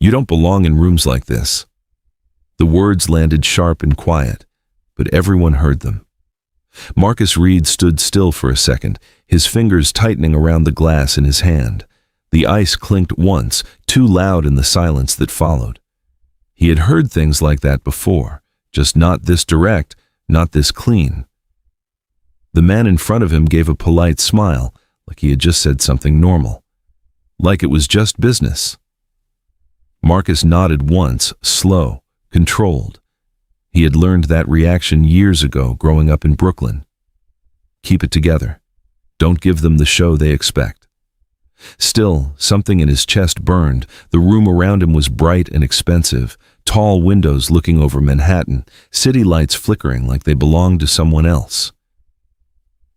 "You don't belong in rooms like this." The words landed sharp and quiet, but everyone heard them. Marcus Reed stood still for a second, his fingers tightening around the glass in his hand. The ice clinked once, too loud in the silence that followed. He had heard things like that before, just not this direct, not this clean. The man in front of him gave a polite smile, like he had just said something normal. Like it was just business. Marcus nodded once, slow, controlled. He had learned that reaction years ago growing up in Brooklyn. Keep it together. Don't give them the show they expect. Still, something in his chest burned. The room around him was bright and expensive, tall windows looking over Manhattan, city lights flickering like they belonged to someone else.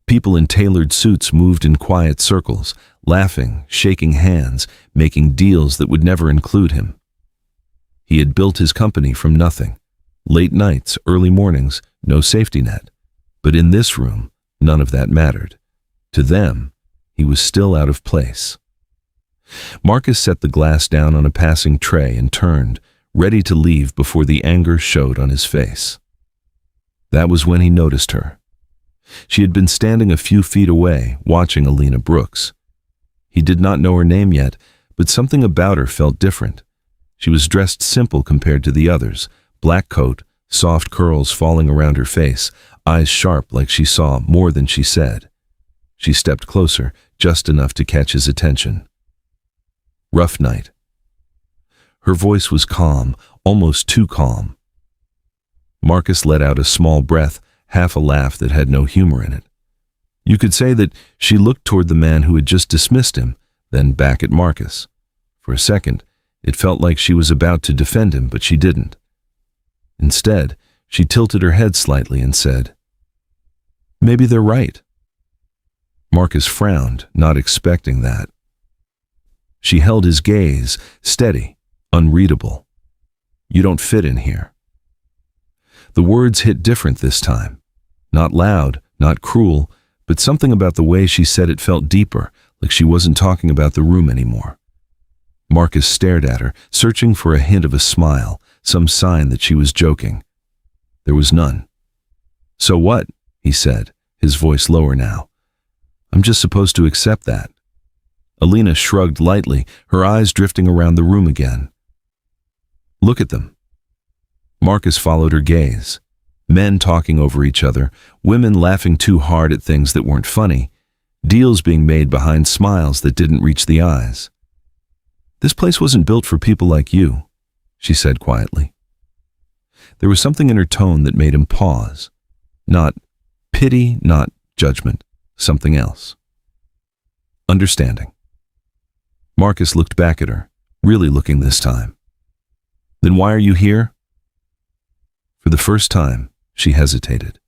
People in tailored suits moved in quiet circles, laughing, shaking hands, making deals that would never include him. He had built his company from nothing. Late nights, early mornings, no safety net. But in this room, none of that mattered. To them, he was still out of place. Marcus set the glass down on a passing tray and turned, ready to leave before the anger showed on his face. That was when he noticed her. She had been standing a few feet away, watching Alina Brooks. He did not know her name yet, but something about her felt different. She was dressed simple compared to the others, black coat, soft curls falling around her face, eyes sharp like she saw more than she said. She stepped closer, just enough to catch his attention. "Rough night." Her voice was calm, almost too calm. Marcus let out a small breath, half a laugh that had no humor in it. You could say that she looked toward the man who had just dismissed him, then back at Marcus. For a second, it felt like she was about to defend him, but she didn't. Instead, she tilted her head slightly and said, "Maybe they're right." Marcus frowned, not expecting that. She held his gaze, steady, unreadable. "You don't fit in here." The words hit different this time. Not loud, not cruel, but something about the way she said it felt deeper, like she wasn't talking about the room anymore. Marcus stared at her, searching for a hint of a smile, some sign that she was joking. There was none. "So what?" he said, his voice lower now. "I'm just supposed to accept that." Alina shrugged lightly, her eyes drifting around the room again. "Look at them." Marcus followed her gaze. Men talking over each other, women laughing too hard at things that weren't funny, deals being made behind smiles that didn't reach the eyes. "This place wasn't built for people like you," she said quietly. There was something in her tone that made him pause. Not pity, not judgment, something else. Understanding. Marcus looked back at her, really looking this time. "Then why are you here?" For the first time, she hesitated.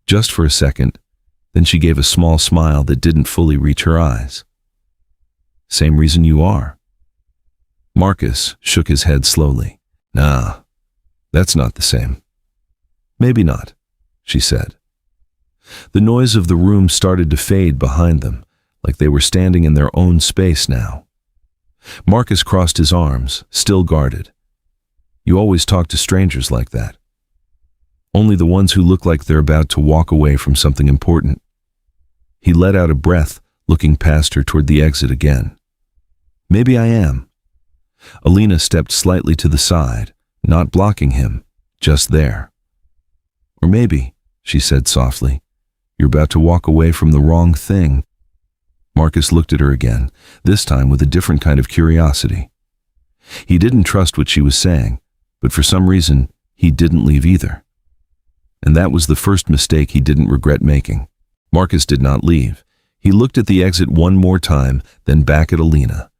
Just for a second, then she gave a small smile that didn't fully reach her eyes. "Same reason you are." Marcus shook his head slowly. "Nah, that's not the same." "Maybe not," she said. The noise of the room started to fade behind them, like they were standing in their own space now. Marcus crossed his arms, still guarded. "You always talk to strangers like that." "Only the ones who look like they're about to walk away from something important." He let out a breath, looking past her toward the exit again. "Maybe I am." Alina stepped slightly to the side, not blocking him, just there. "Or maybe," she said softly, "you're about to walk away from the wrong thing." Marcus looked at her again, this time with a different kind of curiosity. He didn't trust what she was saying, but for some reason, he didn't leave either. And that was the first mistake he didn't regret making. Marcus did not leave. He looked at the exit one more time, then back at Alina.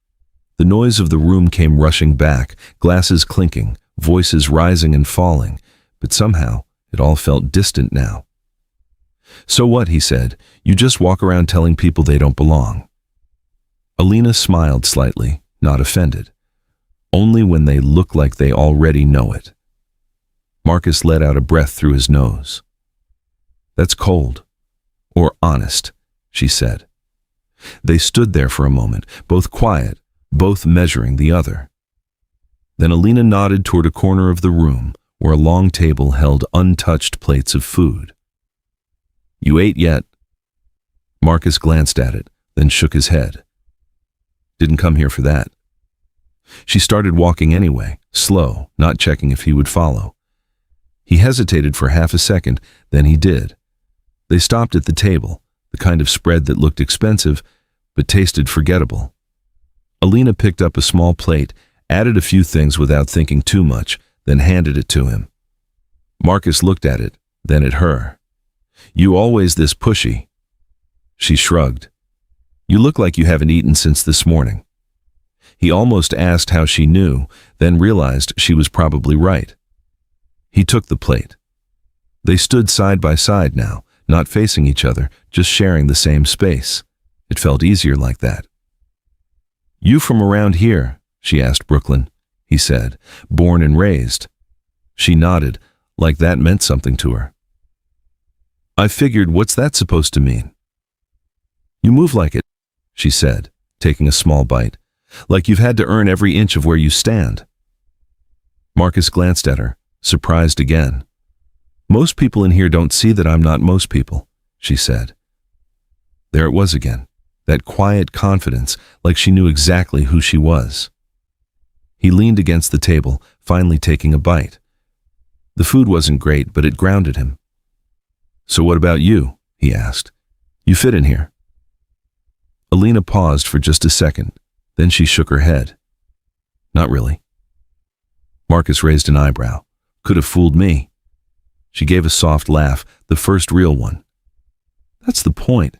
The noise of the room came rushing back, glasses clinking, voices rising and falling, but somehow it all felt distant now. "So what?" he said. "You just walk around telling people they don't belong." Alina smiled slightly, not offended. "Only when they look like they already know it." Marcus let out a breath through his nose. "That's cold. Or honest," she said. They stood there for a moment, both quiet, both measuring the other. Then Alina nodded toward a corner of the room where a long table held untouched plates of food. "You ate yet?" Marcus glanced at it, then shook his head. "Didn't come here for that." She started walking anyway, slow, not checking if he would follow. He hesitated for half a second, then he did. They stopped at the table, the kind of spread that looked expensive, but tasted forgettable. Alina picked up a small plate, added a few things without thinking too much, then handed it to him. Marcus looked at it, then at her. "You always this pushy." She shrugged. "You look like you haven't eaten since this morning." He almost asked how she knew, then realized she was probably right. He took the plate. They stood side by side now, not facing each other, just sharing the same space. It felt easier like that. "You from around here?" she asked Brooklyn. He said, "Born and raised." She nodded, like that meant something to her. "I figured, what's that supposed to mean?" "You move like it," she said, taking a small bite, "like you've had to earn every inch of where you stand." Marcus glanced at her, surprised again. "Most people in here don't see that I'm not most people," she said. There it was again, that quiet confidence, like she knew exactly who she was. He leaned against the table, finally taking a bite. The food wasn't great, but it grounded him. "So what about you?" he asked. "You fit in here." Alina paused for just a second, then she shook her head. "Not really." Marcus raised an eyebrow. "Could have fooled me." She gave a soft laugh, the first real one. "That's the point."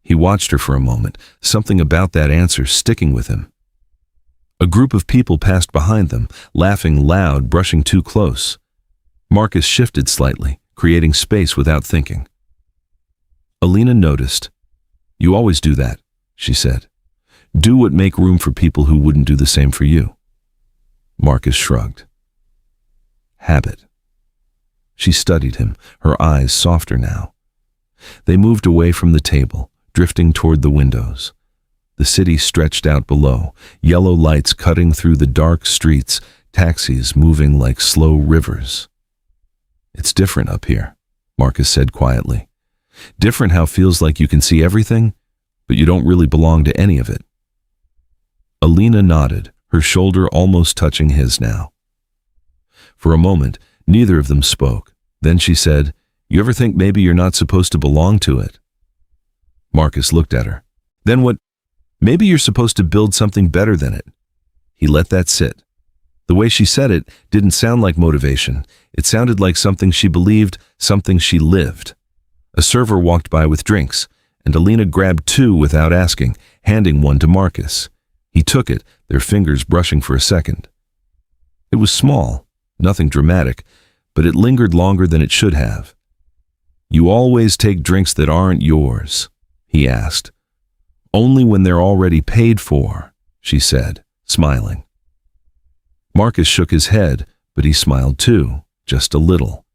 He watched her for a moment, something about that answer sticking with him. A group of people passed behind them, laughing loud, brushing too close. Marcus shifted slightly, creating space without thinking. Alina noticed. "You always do that," she said. "Do what make room for people who wouldn't do the same for you." Marcus shrugged. "Habit." She studied him, her eyes softer now. They moved away from the table, drifting toward the windows. The city stretched out below, yellow lights cutting through the dark streets, taxis moving like slow rivers. "It's different up here," Marcus said quietly. "Different how feels like you can see everything, but you don't really belong to any of it." Alina nodded, her shoulder almost touching his now. For a moment, neither of them spoke. Then she said, "You ever think maybe you're not supposed to belong to it?" Marcus looked at her. "Then what? Maybe you're supposed to build something better than it." He let that sit. The way she said it didn't sound like motivation. It sounded like something she believed, something she lived. A server walked by with drinks, and Alina grabbed two without asking, handing one to Marcus. He took it, their fingers brushing for a second. It was small, nothing dramatic, but it lingered longer than it should have. "You always take drinks that aren't yours?" he asked. "Only when they're already paid for," she said, smiling. Marcus shook his head, but he smiled too, just a little.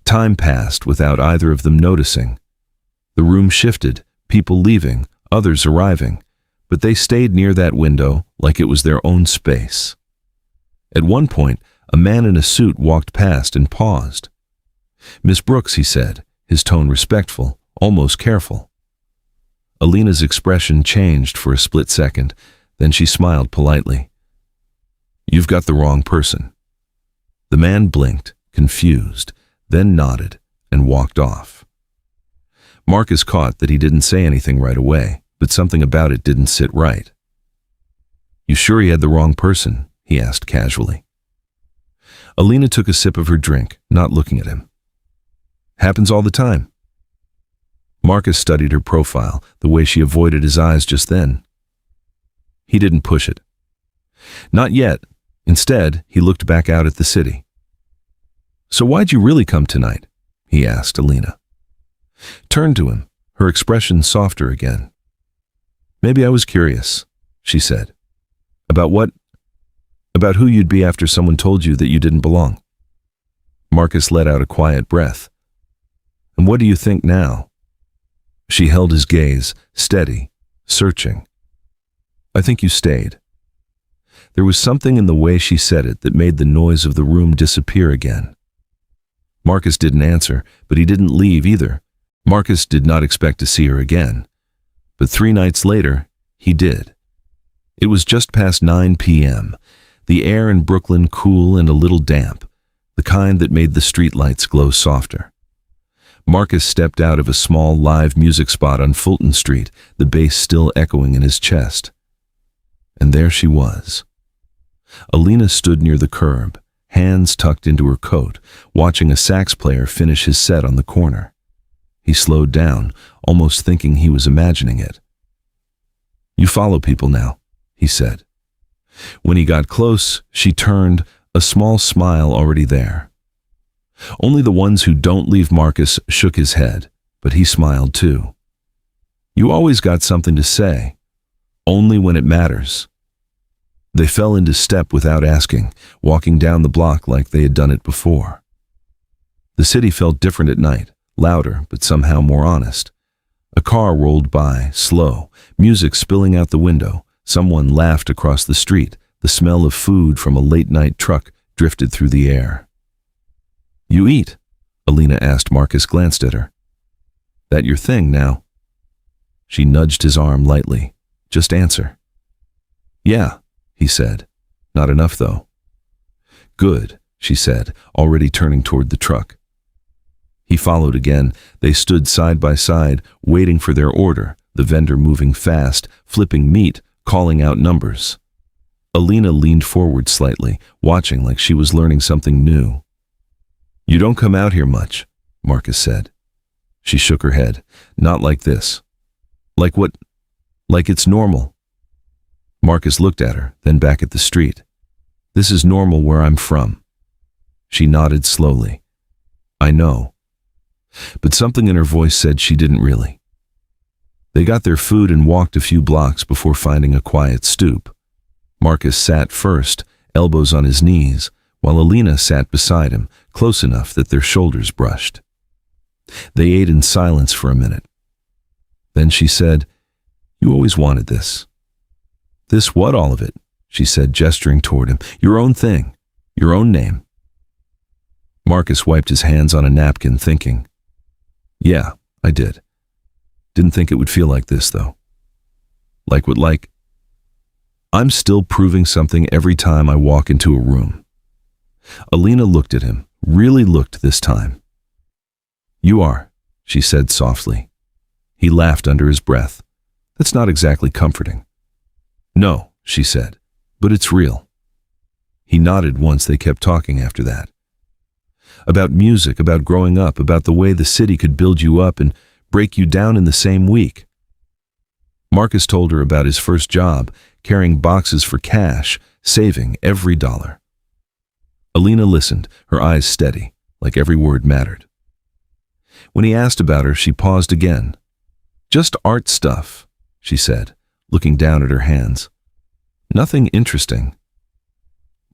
Time passed without either of them noticing. The room shifted, people leaving, others arriving, but they stayed near that window like it was their own space. At one point, a man in a suit walked past and paused. "Miss Brooks," he said, his tone respectful, almost careful. Alina's expression changed for a split second, then she smiled politely. "You've got the wrong person." The man blinked, confused, then nodded and walked off. Marcus caught that he didn't say anything right away, but something about it didn't sit right. "You sure he had the wrong person?" he asked casually. Alina took a sip of her drink, not looking at him. "Happens all the time." Marcus studied her profile, the way she avoided his eyes just then. He didn't push it. Not yet. Instead, he looked back out at the city. "So why'd you really come tonight?" he asked Alina. Turned to him, her expression softer again. "Maybe I was curious," she said. "About what? About who you'd be after someone told you that you didn't belong." Marcus let out a quiet breath. "And what do you think now?" She held his gaze, steady, searching. "I think you stayed." There was something in the way she said it that made the noise of the room disappear again. Marcus didn't answer, but he didn't leave either. Marcus did not expect to see her again. But 3 nights later, he did. It was just past 9 p.m., the air in Brooklyn cool and a little damp, the kind that made the streetlights glow softer. Marcus stepped out of a small live music spot on Fulton Street, the bass still echoing in his chest. And there she was. Alina stood near the curb, hands tucked into her coat, watching a sax player finish his set on the corner. He slowed down, almost thinking he was imagining it. "You follow people now," he said. When he got close, she turned, a small smile already there. Only the ones who don't leave. Marcus shook his head, but he smiled too. "You always got something to say, only when it matters." They fell into step without asking, walking down the block like they had done it before. The city felt different at night, louder but somehow more honest. A car rolled by, slow, music spilling out the window. Someone laughed across the street. The smell of food from a late-night truck drifted through the air. "You eat?" Alina asked. Marcus glanced at her. "That your thing now?" She nudged his arm lightly. "Just answer." "Yeah," he said. "Not enough, though." "Good," she said, already turning toward the truck. He followed again. They stood side by side, waiting for their order, the vendor moving fast, flipping meat, calling out numbers. Alina leaned forward slightly, watching like she was learning something new. "You don't come out here much," Marcus said. She shook her head. "Not like this." "Like what? Like it's normal." Marcus looked at her, then back at the street. "This is normal where I'm from." She nodded slowly. "I know." But something in her voice said she didn't really. They got their food and walked a few blocks before finding a quiet stoop. Marcus sat first, elbows on his knees, while Alina sat beside him, close enough that their shoulders brushed. They ate in silence for a minute. Then she said, "You always wanted this." "This what, all of it?" she said, gesturing toward him. "Your own thing, your own name." Marcus wiped his hands on a napkin, thinking. "Yeah, I did. Didn't think it would feel like this, though." "Like what, like?" "I'm still proving something every time I walk into a room." Alina looked at him, really looked this time. "You are," she said softly. He laughed under his breath. "That's not exactly comforting." "No," she said, "but it's real." He nodded once they kept talking after that. About music, about growing up, about the way the city could build you up and break you down in the same week. Marcus told her about his first job, carrying boxes for cash, saving every dollar. Alina listened, her eyes steady, like every word mattered. When he asked about her, she paused again. "Just art stuff," she said, looking down at her hands. "Nothing interesting."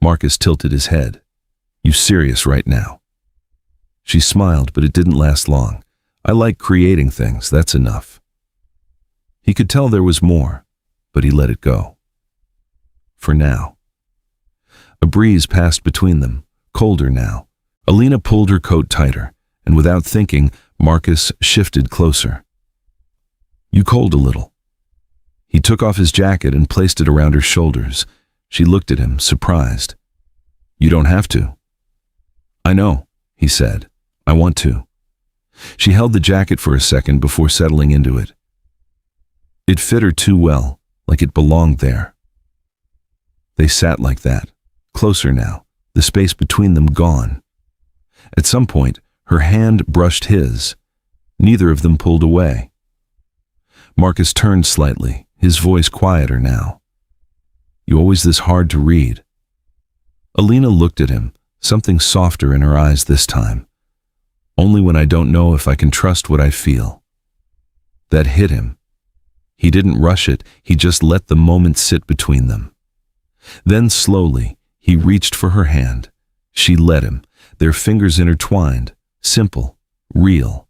Marcus tilted his head. "You serious right now?" She smiled, but it didn't last long. "I like creating things, that's enough." He could tell there was more, but he let it go. For now. A breeze passed between them, colder now. Alina pulled her coat tighter, and without thinking, Marcus shifted closer. "You cold a little." He took off his jacket and placed it around her shoulders. She looked at him, surprised. "You don't have to." "I know," he said. "I want to." She held the jacket for a second before settling into it. It fit her too well, like it belonged there. They sat like that, closer now, the space between them gone. At some point, her hand brushed his. Neither of them pulled away. Marcus turned slightly, his voice quieter now. "You always this hard to read." Alina looked at him, something softer in her eyes this time. "Only when I don't know if I can trust what I feel." That hit him. He didn't rush it, he just let the moment sit between them. Then slowly, he reached for her hand. She let him, their fingers intertwined, simple, real.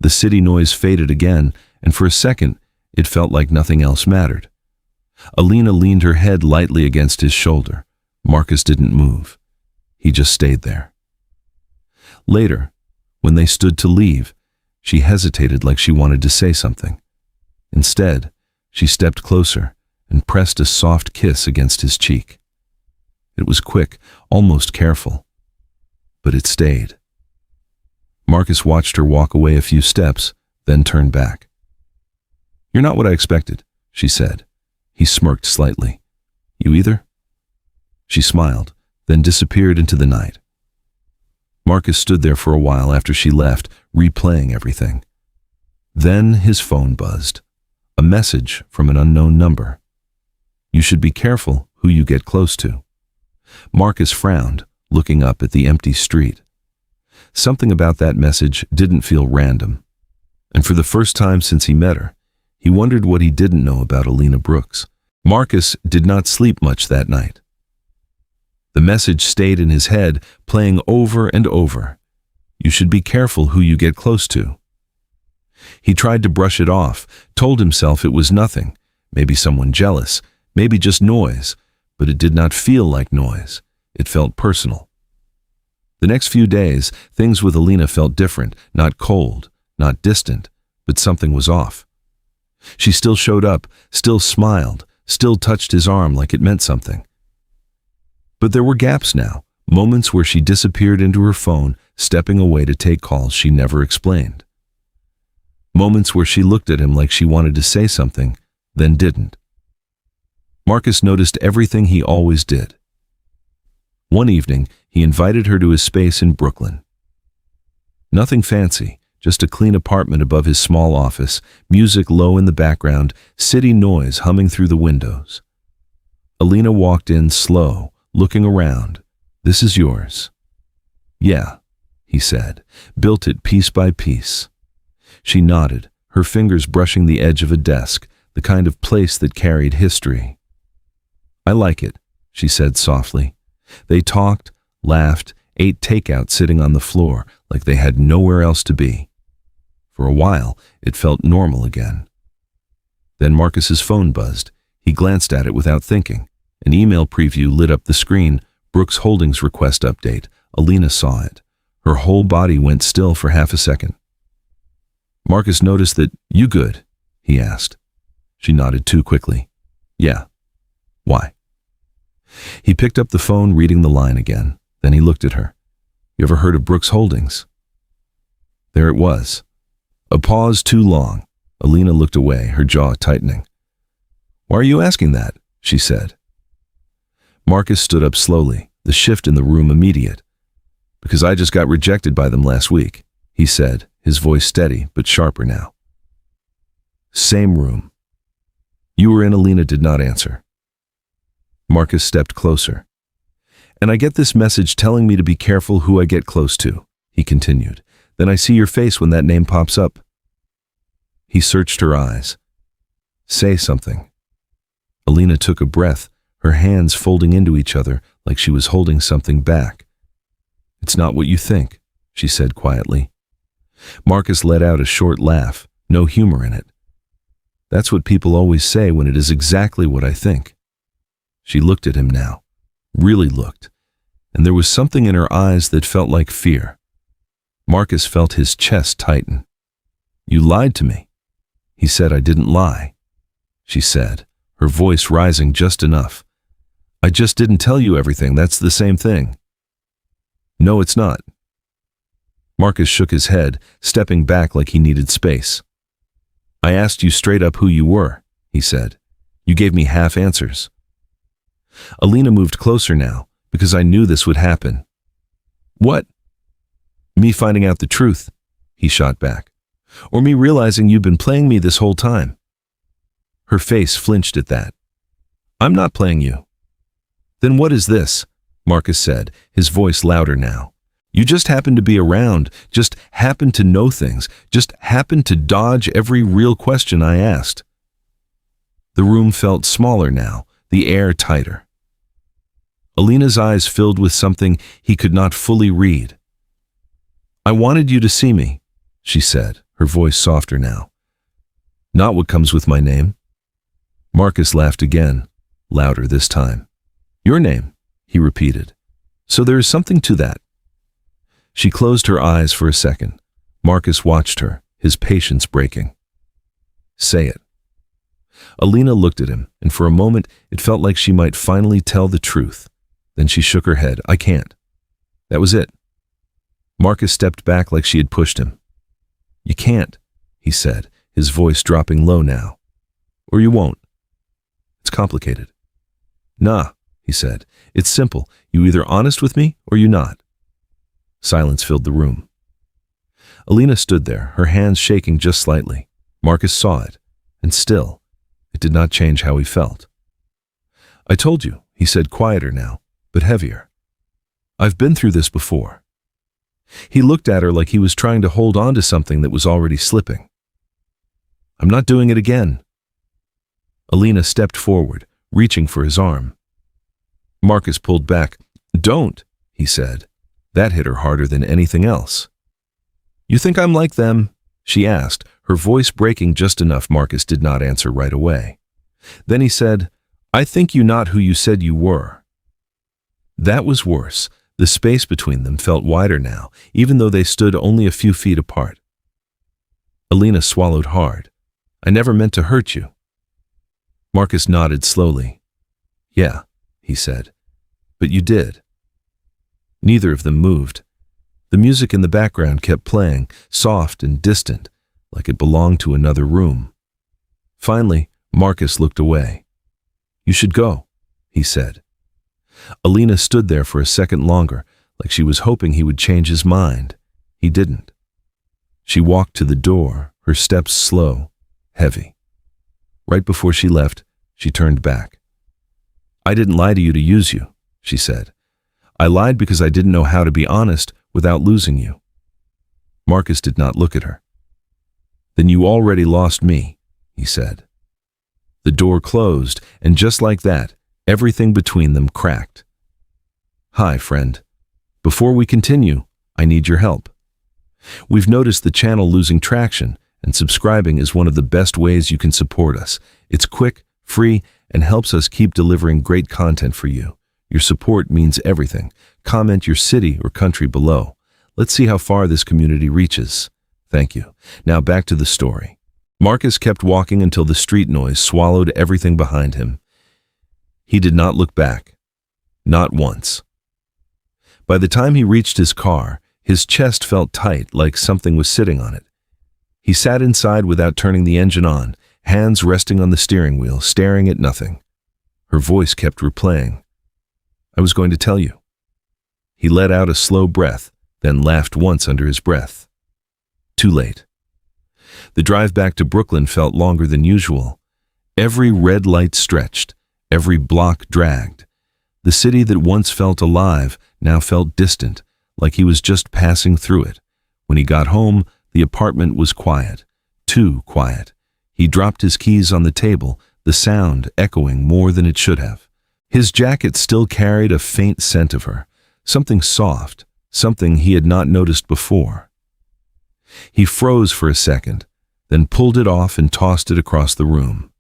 The city noise faded again, and for a second, it felt like nothing else mattered. Alina leaned her head lightly against his shoulder. Marcus didn't move. He just stayed there. Later, when they stood to leave, she hesitated like she wanted to say something. Instead, she stepped closer and pressed a soft kiss against his cheek. It was quick, almost careful, but it stayed. Marcus watched her walk away a few steps, then turned back. "You're not what I expected," she said. He smirked slightly. "You either?" She smiled, then disappeared into the night. Marcus stood there for a while after she left, replaying everything. Then his phone buzzed. A message from an unknown number. "You should be careful who you get close to." Marcus frowned, looking up at the empty street. Something about that message didn't feel random. And for the first time since he met her, he wondered what he didn't know about Alina Brooks. Marcus did not sleep much that night. The message stayed in his head, playing over and over. "You should be careful who you get close to." He tried to brush it off, told himself it was nothing, maybe someone jealous, maybe just noise, but it did not feel like noise. It felt personal. The next few days, things with Alina felt different, not cold, not distant, but something was off. She still showed up, still smiled, still touched his arm like it meant something. But there were gaps now, moments where she disappeared into her phone, stepping away to take calls she never explained. Moments where she looked at him like she wanted to say something, then didn't. Marcus noticed everything he always did. One evening, he invited her to his space in Brooklyn. Nothing fancy, just a clean apartment above his small office, music low in the background, city noise humming through the windows. Alina walked in slow, looking around. "This is yours." "Yeah," he said, "built it piece by piece." She nodded, her fingers brushing the edge of a desk, the kind of place that carried history. "I like it," she said softly. They talked, laughed, ate takeout sitting on the floor like they had nowhere else to be. For a while, it felt normal again. Then Marcus's phone buzzed. He glanced at it without thinking. An email preview lit up the screen. "Brooks Holdings request update." Alina saw it. Her whole body went still for half a second. Marcus noticed that, "You good?" he asked. She nodded too quickly. "Yeah." "Why?" He picked up the phone, reading the line again. Then he looked at her. "You ever heard of Brooks Holdings?" There it was. A pause too long. Alina looked away, her jaw tightening. "Why are you asking that?" she said. Marcus stood up slowly, the shift in the room immediate. "Because I just got rejected by them last week," he said, his voice steady but sharper now. Same room. "You were in?" Alina did not answer. Marcus stepped closer. "And I get this message telling me to be careful who I get close to," he continued. "Then I see your face when that name pops up." He searched her eyes. "Say something." Alina took a breath, her hands folding into each other like she was holding something back. "It's not what you think," she said quietly. Marcus let out a short laugh, no humor in it. "That's what people always say when it is exactly what I think." She looked at him now, really looked, and there was something in her eyes that felt like fear. Marcus felt his chest tighten. "You lied to me." He said, "I didn't lie." She said, her voice rising just enough. "I just didn't tell you everything, that's the same thing." "No, it's not." Marcus shook his head, stepping back like he needed space. "I asked you straight up who you were," he said. "You gave me half answers." Alina moved closer now, because I knew this would happen. "What?" "Me finding out the truth," he shot back. "Or me realizing you've been playing me this whole time." Her face flinched at that. "I'm not playing you." "Then what is this?" Marcus said, his voice louder now. "You just happen to be around, just happen to know things, just happen to dodge every real question I asked." The room felt smaller now, the air tighter. Alina's eyes filled with something he could not fully read. "I wanted you to see me," she said, her voice softer now. "Not what comes with my name." Marcus laughed again, louder this time. Your name, he repeated. So there is something to that. She closed her eyes for a second. Marcus watched her, his patience breaking. Say it. Alina looked at him, and for a moment it felt like she might finally tell the truth. Then she shook her head. I can't. That was it. Marcus stepped back like she had pushed him. You can't, he said, his voice dropping low now. Or you won't. It's complicated. Nah, he said. It's simple. You either honest with me or you not. Silence filled the room. Alina stood there, her hands shaking just slightly. Marcus saw it, and still, it did not change how he felt. I told you, he said, quieter now, but heavier. I've been through this before. He looked at her like he was trying to hold on to something that was already slipping. I'm not doing it again. Alina stepped forward, reaching for his arm. Marcus pulled back. Don't, he said. That hit her harder than anything else. You think I'm like them? She asked, her voice breaking just enough Marcus did not answer right away. Then he said, I think you not who you said you were. That was worse. The space between them felt wider now, even though they stood only a few feet apart. Alina swallowed hard. I never meant to hurt you. Marcus nodded slowly. Yeah, he said, but you did. Neither of them moved. The music in the background kept playing, soft and distant, like it belonged to another room. Finally, Marcus looked away. You should go, he said. Alina stood there for a second longer, like she was hoping he would change his mind. He didn't. She walked to the door, her steps slow, heavy. Right before she left, she turned back. I didn't lie to you to use you, she said. I lied because I didn't know how to be honest without losing you. Marcus did not look at her. Then you already lost me, he said. The door closed, and just like that, everything between them cracked. Hi, friend. Before we continue, I need your help. We've noticed the channel losing traction, and subscribing is one of the best ways you can support us. It's quick, free, and helps us keep delivering great content for you. Your support means everything. Comment your city or country below. Let's see how far this community reaches. Thank you. Now back to the story. Marcus kept walking until the street noise swallowed everything behind him. He did not look back. Not once. By the time he reached his car, his chest felt tight like something was sitting on it. He sat inside without turning the engine on, hands resting on the steering wheel, staring at nothing. Her voice kept replaying. I was going to tell you. He let out a slow breath, then laughed once under his breath. Too late. The drive back to Brooklyn felt longer than usual. Every red light stretched, every block dragged. The city that once felt alive now felt distant, like he was just passing through it. When he got home, the apartment was quiet, too quiet. He dropped his keys on the table, the sound echoing more than it should have. His jacket still carried a faint scent of her, something soft, something he had not noticed before. He froze for a second, then pulled it off and tossed it across the room.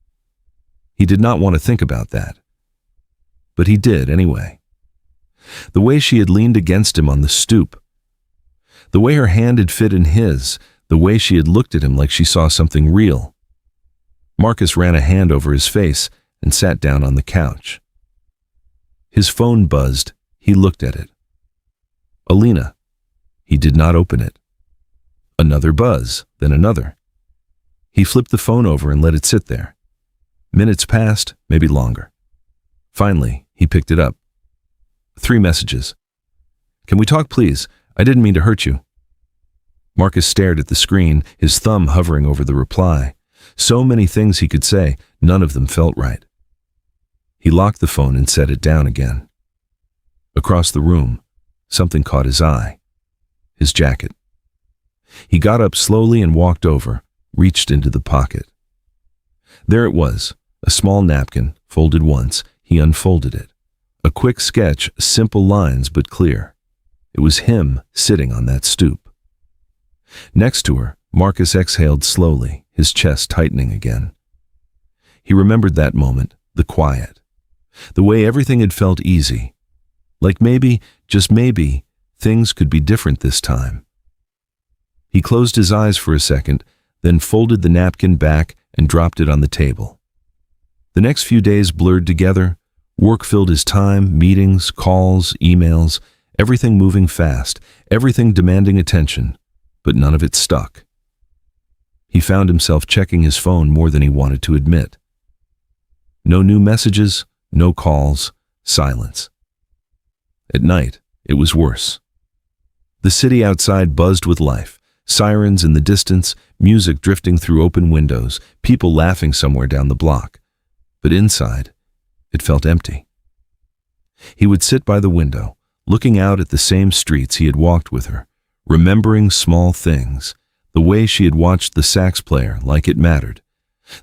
He did not want to think about that. But he did anyway. The way she had leaned against him on the stoop, the way her hand had fit in his, the way she had looked at him like she saw something real. Marcus ran a hand over his face and sat down on the couch. His phone buzzed. He looked at it. Alina. He did not open it. Another buzz, then another. He flipped the phone over and let it sit there. Minutes passed, maybe longer. Finally, he picked it up. 3 messages. Can we talk, please? I didn't mean to hurt you. Marcus stared at the screen, his thumb hovering over the reply. So many things he could say, none of them felt right. He locked the phone and set it down again. Across the room, something caught his eye. His jacket. He got up slowly and walked over, reached into the pocket. There it was, a small napkin, folded once. He unfolded it. A quick sketch, simple lines but clear. It was him sitting on that stoop. Next to her, Marcus exhaled slowly, his chest tightening again. He remembered that moment, the quiet. The way everything had felt easy. Like maybe, just maybe, things could be different this time. He closed his eyes for a second, then folded the napkin back and dropped it on the table. The next few days blurred together. Work filled his time, meetings, calls, emails, everything moving fast, everything demanding attention, but none of it stuck. He found himself checking his phone more than he wanted to admit. No new messages, no calls, silence. At night, it was worse. The city outside buzzed with life, sirens in the distance, music drifting through open windows, people laughing somewhere down the block. But inside, it felt empty. He would sit by the window, looking out at the same streets he had walked with her, remembering small things, the way she had watched the sax player like it mattered,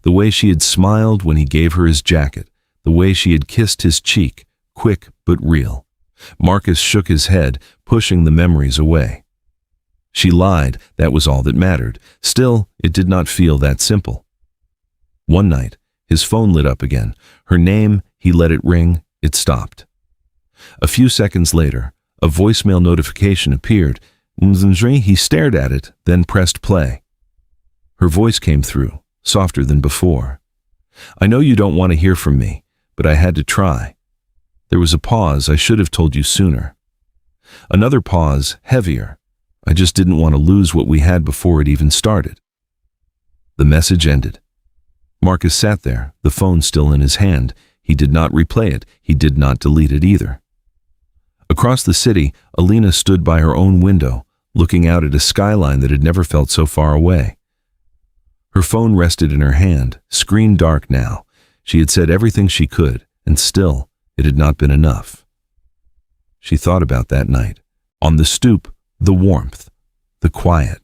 the way she had smiled when he gave her his jacket, the way she had kissed his cheek, quick but real. Marcus shook his head, pushing the memories away. She lied, that was all that mattered. Still, it did not feel that simple. One night, his phone lit up again. Her name, he let it ring, it stopped. A few seconds later, a voicemail notification appeared. He stared at it, then pressed play. Her voice came through, softer than before. "I know you don't want to hear from me, but I had to try. There was a pause. I should have told you sooner." Another pause, heavier. "I just didn't want to lose what we had before it even started." The message ended. Marcus sat there, the phone still in his hand. He did not replay it. He did not delete it either. Across the city, Alina stood by her own window, looking out at a skyline that had never felt so far away. Her phone rested in her hand, screen dark now. She had said everything she could, and still, it had not been enough. She thought about that night. On the stoop, the warmth, the quiet,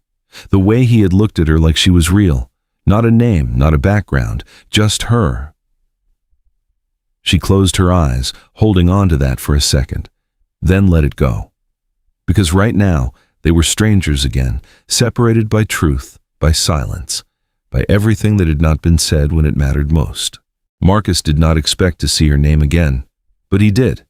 the way he had looked at her like she was real. Not a name, not a background, just her. She closed her eyes, holding on to that for a second, then let it go. Because right now, they were strangers again, separated by truth, by silence, by everything that had not been said when it mattered most. Marcus did not expect to see her name again, but he did.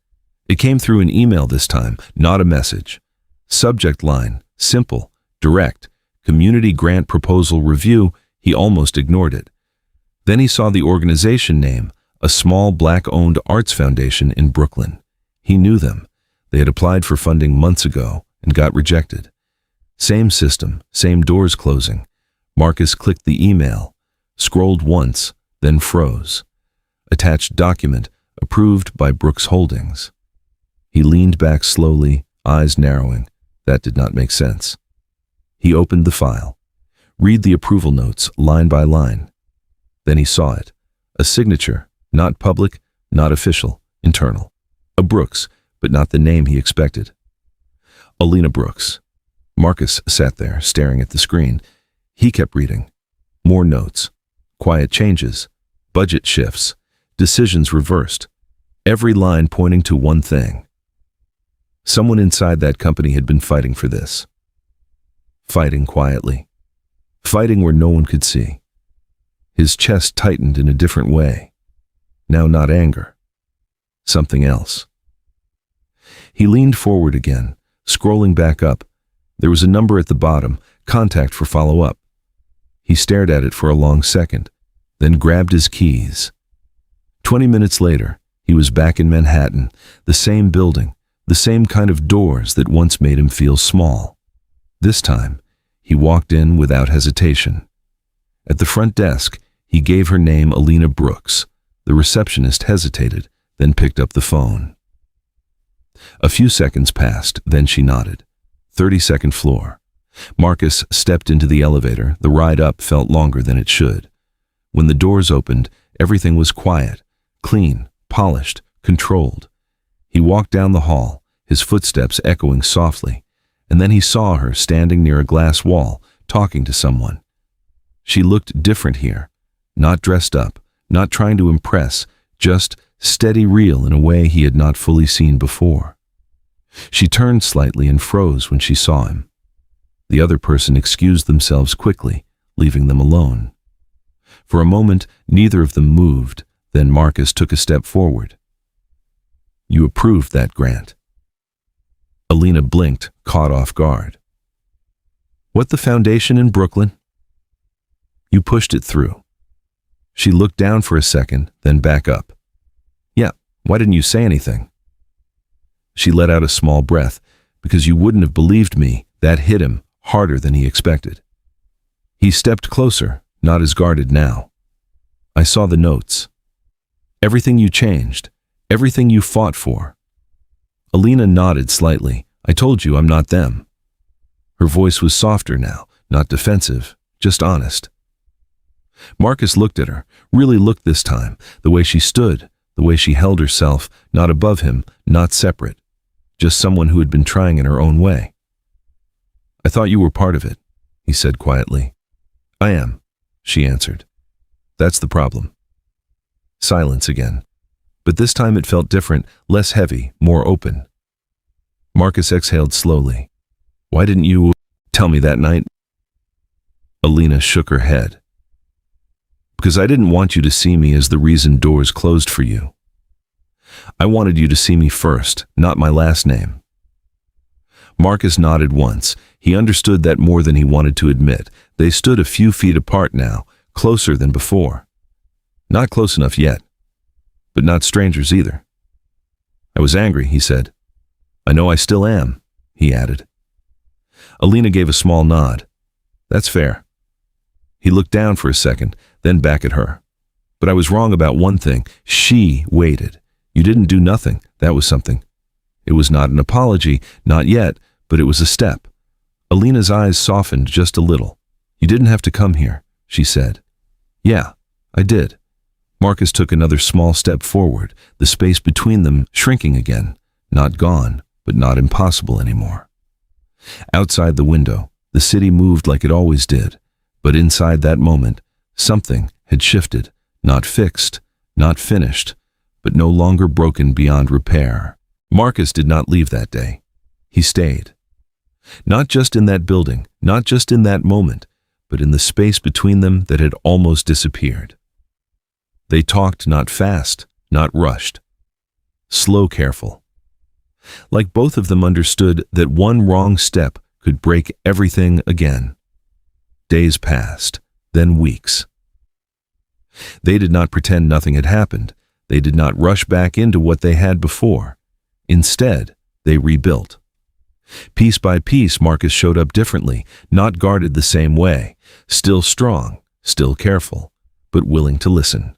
It came through an email this time, not a message. Subject line, simple, direct, community grant proposal review. He almost ignored it. Then he saw the organization name, a small Black-owned arts foundation in Brooklyn. He knew them. They had applied for funding months ago and got rejected. Same system, same doors closing. Marcus clicked the email, scrolled once, then froze. Attached document, approved by Brooks Holdings. He leaned back slowly, eyes narrowing. That did not make sense. He opened the file. Read the approval notes, line by line. Then he saw it. A signature, not public, not official, internal. A Brooks, but not the name he expected. Alina Brooks. Marcus sat there, staring at the screen. He kept reading. More notes. Quiet changes. Budget shifts. Decisions reversed. Every line pointing to one thing. Someone inside that company had been fighting for this. Fighting quietly. Fighting where no one could see. His chest tightened in a different way. Now not anger. Something else. He leaned forward again, scrolling back up. There was a number at the bottom, contact for follow-up. He stared at it for a long second, then grabbed his keys. 20 minutes later, he was back in Manhattan, the same building, the same kind of doors that once made him feel small. This time, he walked in without hesitation. At the front desk, he gave her name Alina Brooks. The receptionist hesitated, then picked up the phone. A few seconds passed, then she nodded. 32nd floor. Marcus stepped into the elevator. The ride up felt longer than it should. When the doors opened, everything was quiet, clean, polished, controlled. He walked down the hall, his footsteps echoing softly, and then he saw her standing near a glass wall, talking to someone. She looked different here, not dressed up, not trying to impress, just steady real in a way he had not fully seen before. She turned slightly and froze when she saw him. The other person excused themselves quickly, leaving them alone. For a moment, neither of them moved. Then Marcus took a step forward. "You approved that grant." Alina blinked, caught off guard. "What, the foundation in Brooklyn?" "You pushed it through." She looked down for a second, then back up. "Yeah, why didn't you say anything?" She let out a small breath. "Because you wouldn't have believed me." That hit him harder than he expected. He stepped closer, not as guarded now. "I saw the notes. Everything you changed, everything you fought for." Alina nodded slightly. "I told you I'm not them." Her voice was softer now, not defensive, just honest. Marcus looked at her, really looked this time, the way she stood, the way she held herself, not above him, not separate, just someone who had been trying in her own way. "I thought you were part of it," he said quietly. "I am," she answered. "That's the problem." Silence again. But this time it felt different, less heavy, more open. Marcus exhaled slowly. "Why didn't you tell me that night?" Alina shook her head. "Because I didn't want you to see me as the reason doors closed for you. I wanted you to see me first, not my last name." Marcus nodded once. He understood that more than he wanted to admit. They stood a few feet apart now, closer than before. Not close enough yet, but not strangers either. "I was angry," he said. "I know I still am," he added. Alina gave a small nod. "That's fair." He looked down for a second, then back at her. "But I was wrong about one thing." She waited. "You didn't do nothing. That was something." It was not an apology, not yet, but it was a step. Alina's eyes softened just a little. "You didn't have to come here," she said. "Yeah, I did." Marcus took another small step forward, the space between them shrinking again, not gone, but not impossible anymore. Outside the window, the city moved like it always did, but inside that moment, something had shifted, not fixed, not finished, but no longer broken beyond repair. Marcus did not leave that day. He stayed. Not just in that building, not just in that moment, but in the space between them that had almost disappeared. They talked not fast, not rushed. Slow, careful. Like both of them understood that one wrong step could break everything again. Days passed, then weeks. They did not pretend nothing had happened. They did not rush back into what they had before. Instead, they rebuilt. Piece by piece, Marcus showed up differently, not guarded the same way, still strong, still careful, but willing to listen.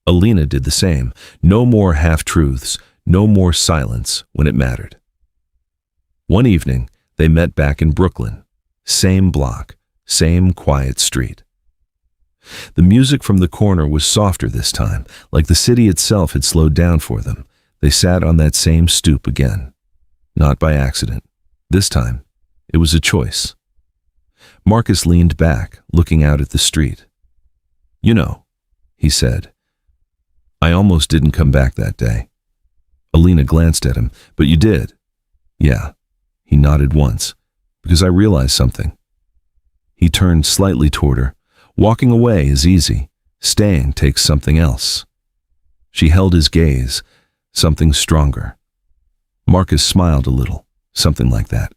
Alina did the same. No more half-truths, no more silence when it mattered. One evening, they met back in Brooklyn. Same block, same quiet street. The music from the corner was softer this time, like the city itself had slowed down for them. They sat on that same stoop again. Not by accident. This time, it was a choice. Marcus leaned back, looking out at the street. "You know," he said, "I almost didn't come back that day." Alina glanced at him. "But you did." "Yeah." He nodded once. "Because I realized something." He turned slightly toward her. "Walking away is easy. Staying takes something else." She held his gaze. Something stronger. Marcus smiled a little, something like that.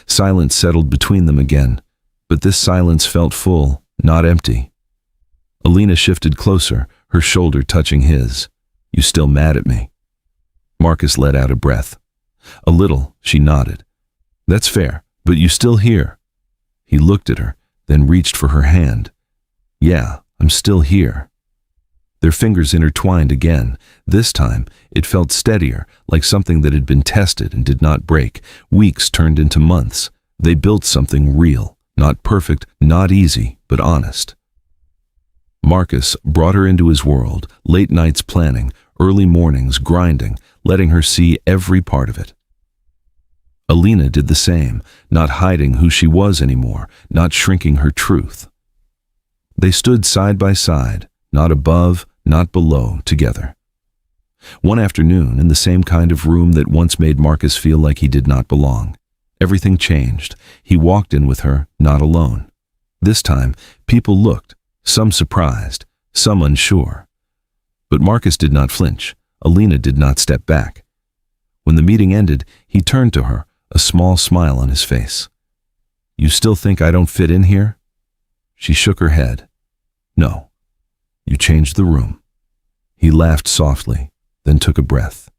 Silence settled between them again, but this silence felt full, not empty. Alina shifted closer, her shoulder touching his. "You still mad at me?" Marcus let out a breath. "A little," she nodded. "That's fair, but you still here." He looked at her, then reached for her hand. "Yeah, I'm still here." Their fingers intertwined again. This time, it felt steadier, like something that had been tested and did not break. Weeks turned into months. They built something real, not perfect, not easy, but honest. Marcus brought her into his world, late nights planning, early mornings grinding, letting her see every part of it. Alina did the same, not hiding who she was anymore, not shrinking her truth. They stood side by side, not above, not below, together. One afternoon, in the same kind of room that once made Marcus feel like he did not belong, everything changed. He walked in with her, not alone. This time, people looked, some surprised, some unsure. But Marcus did not flinch. Alina did not step back. When the meeting ended, he turned to her, a small smile on his face. "You still think I don't fit in here?" She shook her head. "No. You changed the room." He laughed softly, then took a breath.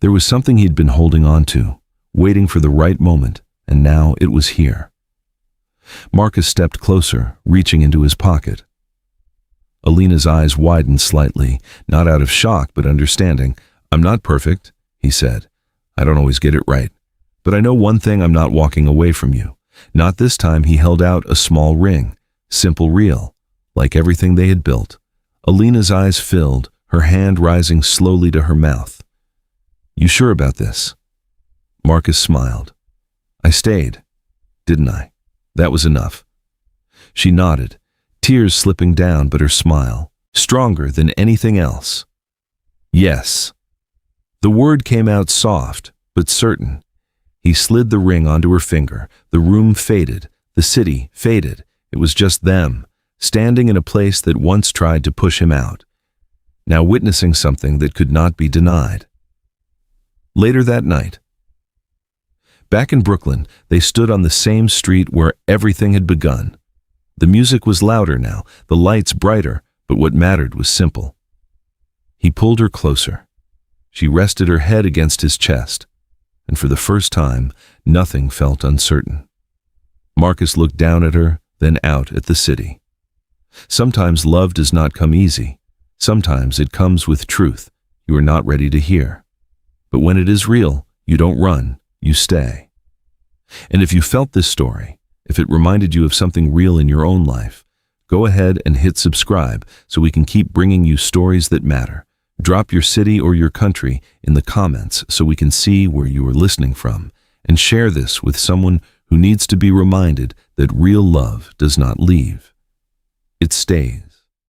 There was something he'd been holding on to, waiting for the right moment, and now it was here. Marcus stepped closer, reaching into his pocket. Alina's eyes widened slightly, not out of shock but understanding. "I'm not perfect," he said. "I don't always get it right. But I know one thing, I'm not walking away from you. Not this time." He held out a small ring, simple, real, like everything they had built. Alina's eyes filled, her hand rising slowly to her mouth. "You sure about this?" Marcus smiled. "I stayed, didn't I? That was enough." She nodded, tears slipping down, but her smile, stronger than anything else. "Yes." The word came out soft, but certain. He slid the ring onto her finger. The room faded. The city faded. It was just them, standing in a place that once tried to push him out, now witnessing something that could not be denied. Later that night, back in Brooklyn, they stood on the same street where everything had begun. The music was louder now, the lights brighter, but what mattered was simple. He pulled her closer. She rested her head against his chest, and for the first time, nothing felt uncertain. Marcus looked down at her, then out at the city. Sometimes love does not come easy. Sometimes it comes with truth you are not ready to hear. But when it is real, you don't run, you stay. And if you felt this story, if it reminded you of something real in your own life, go ahead and hit subscribe so we can keep bringing you stories that matter. Drop your city or your country in the comments so we can see where you are listening from, and share this with someone who needs to be reminded that real love does not leave. It stays.